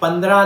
15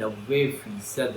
90%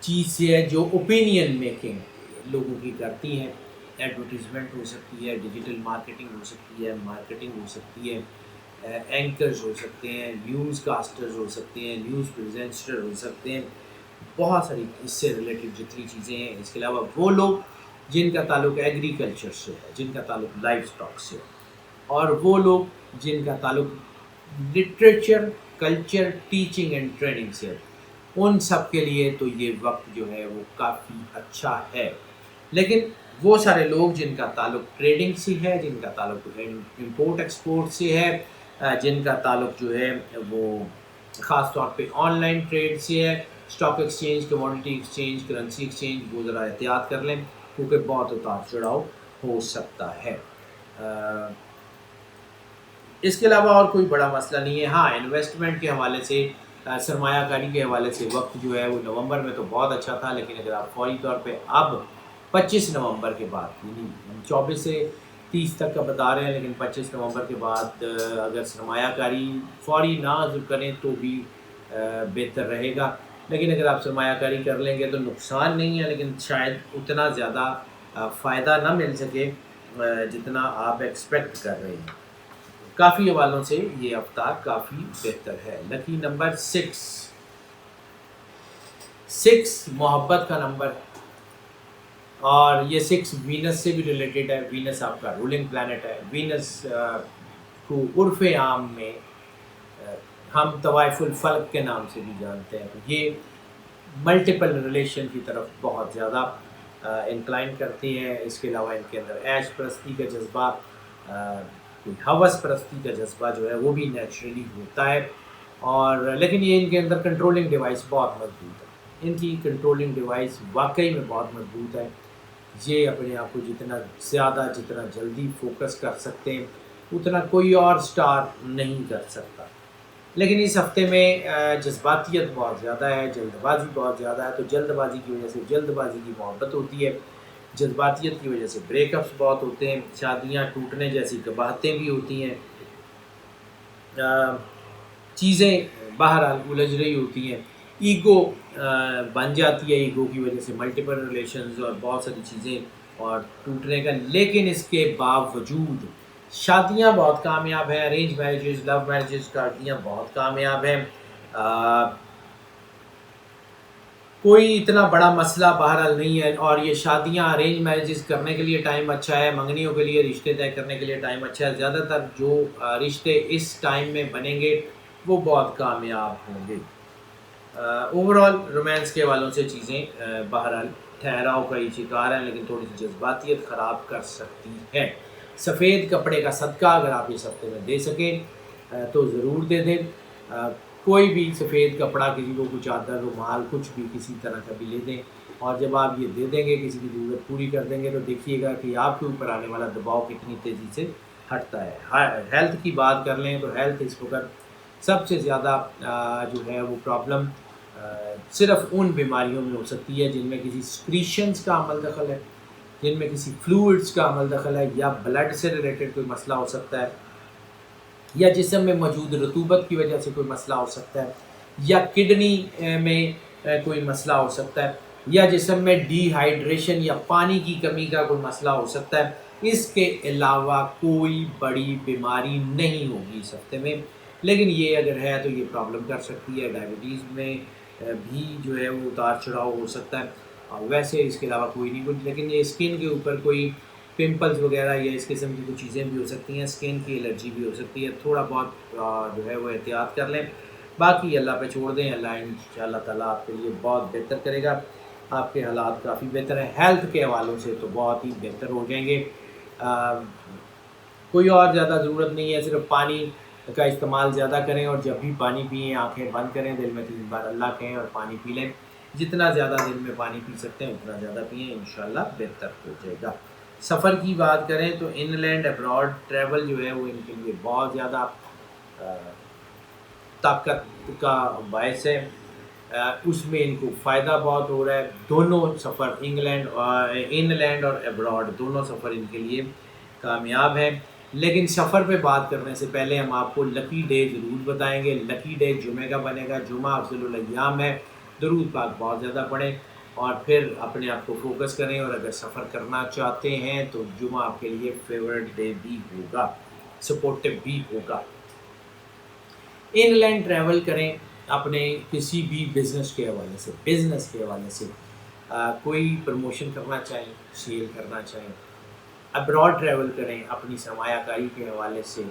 چیز سے ہے جو اوپینین میکنگ لوگوں کی کرتی ہیں. ایڈورٹیزمنٹ ہو سکتی ہے, ڈیجیٹل مارکیٹنگ ہو سکتی ہے, مارکیٹنگ ہو سکتی ہے, اینکرز ہو سکتے ہیں, نیوز کاسٹرز ہو سکتے ہیں, نیوز پریزنٹر ہو سکتے ہیں, بہت ساری اس سے ریلیٹڈ جتنی چیزیں ہیں. اس کے علاوہ وہ لوگ جن کا تعلق ایگریکلچر سے ہے, جن کا تعلق لائف اسٹاک سے ہے, اور وہ لوگ جن کا تعلق literature, culture, teaching and training سے ہے, ان سب کے لیے تو یہ وقت جو ہے وہ کافی اچھا ہے. لیکن وہ سارے لوگ جن کا تعلق ٹریڈنگ سے ہے, جن کا تعلق امپورٹ ایکسپورٹ سے ہے, جن کا تعلق جو ہے وہ خاص طور پہ آن لائن ٹریڈ سے ہے, stock exchange, commodity exchange, currency exchange, وہ ذرا احتیاط کر لیں کیونکہ بہت اتار چڑھاؤ ہو سکتا ہے. اس کے علاوہ اور کوئی بڑا مسئلہ نہیں ہے. ہاں, انویسٹمنٹ کے حوالے سے, سرمایہ کاری کے حوالے سے وقت جو ہے وہ نومبر میں تو بہت اچھا تھا, لیکن اگر آپ فوری طور پہ اب 25 نومبر کے بعد, یعنی 24 سے 30 تک کا بتا رہے ہیں, لیکن 25 نومبر کے بعد اگر سرمایہ کاری فوری نہ کریں تو بھی بہتر رہے گا. لیکن اگر آپ سرمایہ کاری کر لیں گے تو نقصان نہیں ہے, لیکن شاید اتنا زیادہ فائدہ نہ مل سکے جتنا آپ ایکسپیکٹ کر رہے ہیں. کافی حوالوں سے یہ افطار کافی بہتر ہے. لکی نمبر 6 محبت کا نمبر, اور یہ 6 وینس سے بھی ریلیٹڈ ہے. وینس آپ کا رولنگ پلانٹ ہے. وینس کو عرف عام میں ہم طوائف الفلک کے نام سے بھی جانتے ہیں. یہ ملٹیپل ریلیشن کی طرف بہت زیادہ انکلائن کرتی ہیں. اس کے علاوہ ان کے اندر عیش پرستی کا جذبہ, کوئی ہوس پرستی کا جذبہ جو ہے وہ بھی نیچرلی ہوتا ہے. اور لیکن یہ ان کے اندر کنٹرولنگ ڈیوائس بہت مضبوط ہے. ان کی کنٹرولنگ ڈیوائس واقعی میں بہت مضبوط ہے. یہ اپنے آپ کو جتنا جلدی فوکس کر سکتے ہیں اتنا کوئی اور سٹار نہیں کر سکتا. لیکن اس ہفتے میں جذباتیت بہت زیادہ ہے, جلد بازی بہت زیادہ ہے. تو جلد بازی کی وجہ سے جلد بازی کی محبت ہوتی ہے, جذباتیت کی وجہ سے بریک اپس بہت ہوتے ہیں, شادیاں ٹوٹنے جیسی قباحتیں بھی ہوتی ہیں, چیزیں بہرحال الجھ رہی ہوتی ہیں, ایگو بن جاتی ہے, ایگو کی وجہ سے ملٹیپل ریلیشنز اور بہت ساری چیزیں اور ٹوٹنے کا. لیکن اس کے باوجود شادیاں بہت کامیاب ہیں, ارینج میرجز, لو میرجز شادیاں بہت کامیاب ہیں. کوئی اتنا بڑا مسئلہ بہرحال نہیں ہے. اور یہ شادیاں, ارینج میرجز کرنے کے لیے ٹائم اچھا ہے, منگنیوں کے لیے, رشتے طے کرنے کے لیے ٹائم اچھا ہے. زیادہ تر جو رشتے اس ٹائم میں بنیں گے وہ بہت کامیاب ہوں گے. اوور آل رومانس کے والوں سے چیزیں بہرحال ٹھہراؤ کا ہی شکار ہیں, لیکن تھوڑی سی جذباتیت خراب کر سکتی ہے. سفید کپڑے کا صدقہ اگر آپ اس ہفتے میں دے سکیں تو ضرور دے دیں. کوئی بھی سفید کپڑا, کسی کو کچھ چادر, رومال, کچھ بھی کسی طرح کا بھی لے دیں, اور جب آپ یہ دے دیں گے, کسی کی ضرورت پوری کر دیں گے, تو دیکھیے گا کہ آپ کے اوپر آنے والا دباؤ کتنی تیزی سے ہٹتا ہے. ہیلتھ کی بات کر لیں تو ہیلتھ اس وقت سب سے زیادہ جو ہے وہ پرابلم صرف ان بیماریوں میں ہو سکتی ہے جن میں کسی سکریشنز کا عمل دخل ہے, جن میں کسی فلوئڈز کا عمل دخل ہے, یا بلڈ سے ریلیٹڈ کوئی مسئلہ ہو سکتا ہے, یا جسم میں موجود رطوبت کی وجہ سے کوئی مسئلہ ہو سکتا ہے, یا کڈنی میں کوئی مسئلہ ہو سکتا ہے, یا جسم میں ڈی ہائیڈریشن یا پانی کی کمی کا کوئی مسئلہ ہو سکتا ہے. اس کے علاوہ کوئی بڑی بیماری نہیں ہوگی اس ہفتے میں. لیکن یہ اگر ہے تو یہ پرابلم کر سکتی ہے. ڈائبٹیز میں بھی جو ہے وہ اتار چڑھاؤ ہو سکتا ہے. اور ویسے اس کے علاوہ کوئی نہیں کچھ. لیکن یہ اسکن کے اوپر کوئی پمپلز وغیرہ یا اس قسم کی کچھ چیزیں بھی ہو سکتی ہیں, اسکن کی الرجی بھی ہو سکتی ہے. تھوڑا بہت جو ہے وہ احتیاط کر لیں, باقی اللہ پہ چھوڑ دیں. اللہ انشاءاللہ تعالیٰ آپ کے لیے بہت بہتر کرے گا. آپ کے حالات کافی بہتر ہیں. ہیلتھ کے حوالوں سے تو بہت ہی بہتر ہو جائیں گے. کوئی اور زیادہ ضرورت نہیں ہے, صرف پانی کا استعمال زیادہ کریں, اور جب بھی پانی پئیں آنکھیں بند کریں, دل میں 3 بار اللہ کہیں اور پانی پی لیں. جتنا زیادہ دل میں پانی پی سکتے ہیں اتنا زیادہ پئیں, انشاءاللہ بہتر ہو جائے گا. سفر کی بات کریں تو ان لینڈ ابراڈ ٹریول جو ہے وہ ان کے لیے بہت زیادہ طاقت کا باعث ہے. اس میں ان کو فائدہ بہت ہو رہا ہے. دونوں سفر ان لینڈ اور ابراڈ دونوں سفر ان کے لیے کامیاب ہیں. لیکن سفر پہ بات کرنے سے پہلے ہم آپ کو لکی ڈے ضرور بتائیں گے. لکی ڈے جمعہ کا بنے گا. جمعہ افضل الایام ہے. درود پاک بہت زیادہ پڑھیں اور پھر اپنے آپ کو فوکس کریں. اور اگر سفر کرنا چاہتے ہیں تو جمعہ آپ کے لیے فیورٹ ڈے بھی ہوگا, سپورٹو بھی ہوگا. ان لائن ٹریول کریں اپنے کسی بھی بزنس کے حوالے سے کوئی پروموشن کرنا چاہیں, سیل کرنا چاہیں, ابراڈ ٹریول کریں اپنی سرمایہ کاری کے حوالے سے,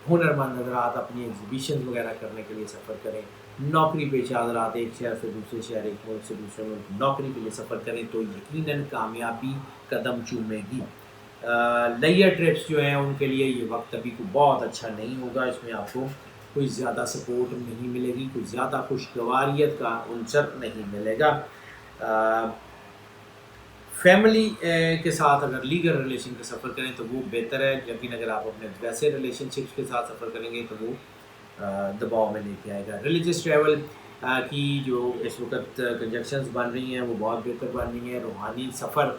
ہنرمند حضرات اپنی ایگزیبیشن وغیرہ کرنے کے لیے سفر کریں, نوکری پیشہ حضرات ایک شہر سے دوسرے شہر, ایک ملک سے دوسرے ملک نوکری کے لیے سفر کریں تو یقیناً کامیابی قدم چومے گی. لیئر ٹرپس جو ہیں ان کے لیے یہ وقت ابھی کو بہت اچھا نہیں ہوگا, اس میں آپ کو کوئی زیادہ سپورٹ نہیں ملے گی, کوئی زیادہ خوشگواریت کا عنصر نہیں ملے گا. فیملی کے ساتھ اگر لیگل ریلیشن کا سفر کریں تو وہ بہتر ہے, لیکن اگر آپ اپنے ویسے ریلیشن شپس کے ساتھ سفر کریں گے تو وہ دباؤ میں لے کے آئے گا. ریلیجس ٹریول کی جو اس وقت کنجکشنز بن رہی ہیں وہ بہت بہتر بن رہی ہیں. روحانی سفر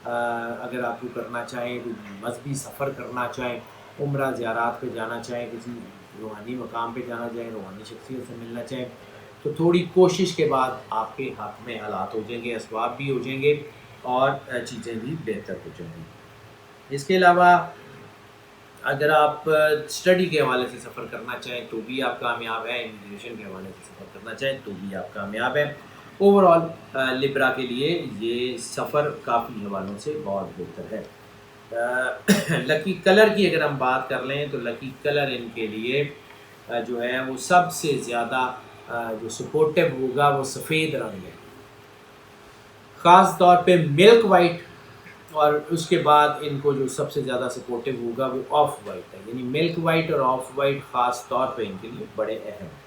اگر آپ کو کرنا چاہیں, کوئی مذہبی سفر کرنا چاہیں, عمرہ زیارات پہ جانا چاہیں, کسی روحانی مقام پہ جانا چاہیں, روحانی شخصیت سے ملنا چاہیں تو تھوڑی کوشش کے بعد آپ کے ہاتھ میں حالات ہو جائیں گے, اسباب بھی ہو جائیں گے اور چیزیں بھی بہتر ہو جائیں گی. اس کے علاوہ اگر آپ اسٹڈی کے حوالے سے سفر کرنا چاہیں تو بھی آپ کامیاب ہیں, امیگریشن کے حوالے سے سفر کرنا چاہیں تو بھی آپ کامیاب ہیں. اوور آل لبرا کے لیے یہ سفر کافی حوالوں سے بہت بہتر ہے. لکی کلر کی اگر ہم بات کر لیں تو لکی کلر ان کے لیے جو ہے وہ سب سے زیادہ جو سپورٹو ہوگا وہ سفید رنگ ہے, خاص طور پہ ملک وائٹ, اور اس کے بعد ان کو جو سب سے زیادہ سپورٹو ہوگا وہ آف وائٹ ہے. یعنی ملک وائٹ اور آف وائٹ خاص طور پہ ان کے لیے بڑے اہم ہیں.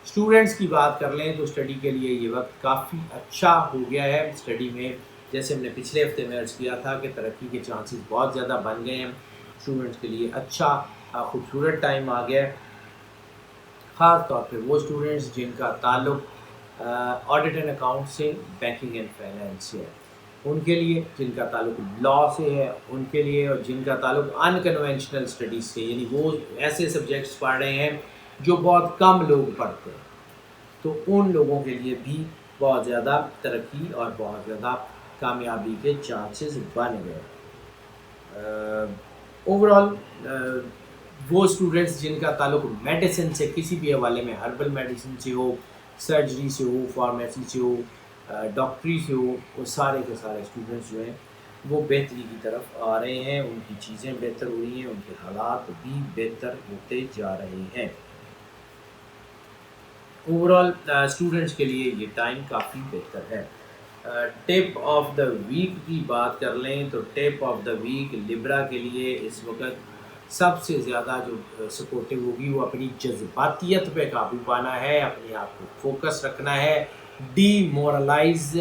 اسٹوڈنٹس کی بات کر لیں تو اسٹڈی کے لیے یہ وقت کافی اچھا ہو گیا ہے. اسٹڈی میں جیسے ہم نے پچھلے ہفتے میں عرض کیا تھا کہ ترقی کے چانسز بہت زیادہ بن گئے ہیں. اسٹوڈنٹس کے لیے اچھا خوبصورت ٹائم آ گیا ہے, خاص طور پہ وہ اسٹوڈنٹس جن کا تعلق آڈٹ اینڈ اکاؤنٹ سے, بینکنگ اینڈ فائنینس سے ہے, ان کے لیے, جن کا تعلق لا سے ہے ان کے لیے, اور جن کا تعلق انکنونشنل اسٹڈیز سے, یعنی وہ ایسے سبجیکٹس پڑھ رہے ہیں جو بہت کم لوگ پڑھتے ہیں, تو ان لوگوں کے لیے بھی بہت زیادہ ترقی اور بہت زیادہ کامیابی کے چانسز بن گئے. اوور آل وہ اسٹوڈنٹس جن کا تعلق میڈیسن سے کسی بھی حوالے میں, ہربل میڈیسن سے ہو, سرجری سے ہو, فارمیسی سے ہو, ڈاکٹری سے ہو, وہ سارے کے سارے اسٹوڈنٹس جو ہیں وہ بہتری کی طرف آ رہے ہیں. ان کی چیزیں بہتر ہو رہی ہیں, ان کے حالات بھی بہتر ہوتے جا رہے ہیں. اوور آل اسٹوڈنٹس کے لیے یہ ٹائم کافی بہتر ہے. ٹپ آف دا ویک کی بات کر لیں تو ٹپ آف دا ویک لبرا کے لیے اس وقت سب سے زیادہ جو سپورٹو ہوگی وہ اپنی جذباتیت پہ قابو پانا ہے, اپنے آپ کو فوکس رکھنا ہے, ڈی مورلائز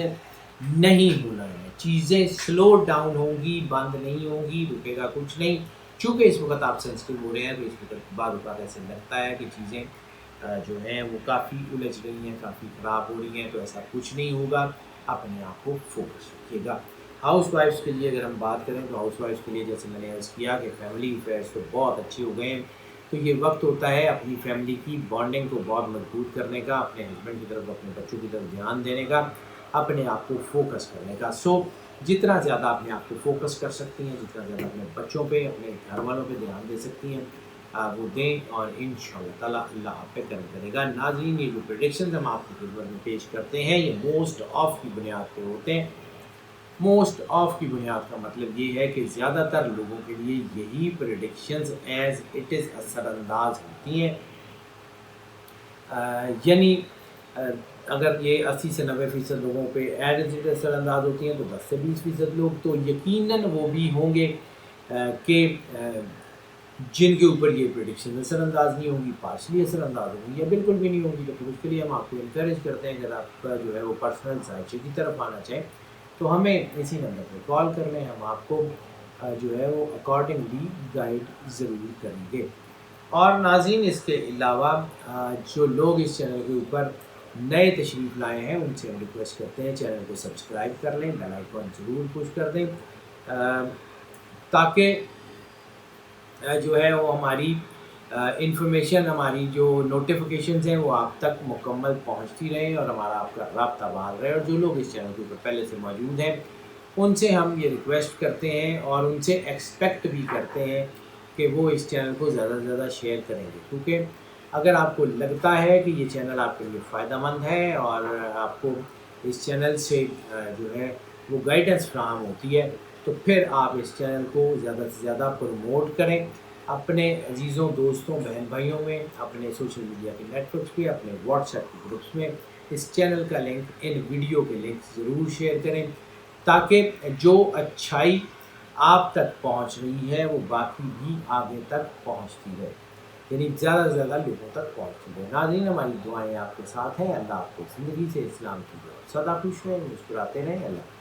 نہیں ہونا ہے. چیزیں سلو ڈاؤن ہوں گی, بند نہیں ہوں گی, رکے گا کچھ نہیں. چونکہ اس وقت آپ سینسٹیو ہو رہے ہیں تو اس وقت بعض اوقات ایسے لگتا ہے کہ چیزیں جو ہیں وہ کافی الجھ رہی ہیں, کافی خراب ہو رہی ہیں, تو ایسا کچھ نہیں ہوگا. اپنے آپ کو فوکس رکھیے گا. ہاؤس وائفس کے لیے اگر ہم بات کریں تو ہاؤس وائفس کے لیے جیسے میں نے عرض کیا کہ فیملی افیئرس تو بہت اچھے ہو گئے ہیں, تو یہ وقت ہوتا ہے اپنی فیملی کی بانڈنگ کو بہت مضبوط کرنے کا, اپنے ہسبینڈ کی طرف, اپنے بچوں کی طرف دھیان دینے کا, اپنے آپ کو فوکس کرنے کا. سو جتنا زیادہ اپنے آپ کو فوکس کر سکتی ہیں, جتنا زیادہ اپنے بچوں پہ, اپنے گھر والوں پہ دھیان دے سکتی ہیں, وہ دیں, اور انشاءاللہ تعالیٰ اللہ آپ پہ کرم کرے گا. ناظرین, یہ جو پریڈکشنز ہم آپ کی خدمت میں پیش کرتے ہیں یہ موسٹ آف کی بنیاد پہ ہوتے ہیں. موسٹ آف کی بنیاد کا مطلب یہ ہے کہ زیادہ تر لوگوں کے لیے یہی پریڈکشنز ایز اٹ از اثر انداز ہوتی ہیں. یعنی اگر یہ 80 سے 90% لوگوں پہ ایز اٹ اثر انداز ہوتی ہیں تو 10 سے 20% لوگ تو یقیناً وہ بھی ہوں گے کہ جن کے اوپر یہ پریڈکشن اثر انداز نہیں ہوگی, پارشلی اثر انداز ہوگی یا بالکل بھی نہیں ہوگی. تو پھر اس کے لیے ہم آپ کو انکریج کرتے ہیں, اگر آپ کا جو ہے وہ پرسنل سائچے کی طرف آنا چاہیں تو ہمیں اسی نمبر پہ کال کر لیں, ہم آپ کو جو ہے وہ اکارڈنگلی گائیڈ ضرور کریں گے. اور ناظرین, اس کے علاوہ جو لوگ اس چینل کے اوپر نئے تشریف لائے ہیں ان سے ہم ریکویسٹ کرتے ہیں چینل کو سبسکرائب کر لیں, بیل آئیکن ضرور پش کر دیں, تاکہ جو ہے وہ ہماری انفارمیشن ہماری جو نوٹیفیکیشنز ہیں وہ آپ تک مکمل پہنچتی رہیں اور ہمارا آپ کا رابطہ بحال رہے. اور جو لوگ اس چینل کے اوپر پہلے سے موجود ہیں ان سے ہم یہ ریکویسٹ کرتے ہیں اور ان سے ایکسپیکٹ بھی کرتے ہیں کہ وہ اس چینل کو زیادہ سے زیادہ شیئر کریں گے، کیونکہ اگر آپ کو لگتا ہے کہ یہ چینل آپ کے لیے فائدہ مند ہے اور آپ کو اس چینل سے جو ہے وہ گائیڈنس فراہم ہوتی ہے، تو پھر آپ اس چینل کو زیادہ سے زیادہ پروموٹ کریں اپنے عزیزوں، دوستوں، بہن بھائیوں میں، اپنے سوشل میڈیا کے نیٹ ورکس پہ، اپنے واٹس ایپ کے گروپس میں اس چینل کا لنک، ان ویڈیو کے لنک ضرور شیئر کریں تاکہ جو اچھائی آپ تک پہنچ رہی ہے وہ باقی بھی آگے تک پہنچتی رہے، یعنی زیادہ سے زیادہ لوگوں تک پہنچتی رہے. ناظرین، ہماری دعائیں آپ کے ساتھ ہیں. اللہ آپ کو زندگی سے اسلام کی دعا سدا خوش رہیں، مسکراتے رہیں. اللہ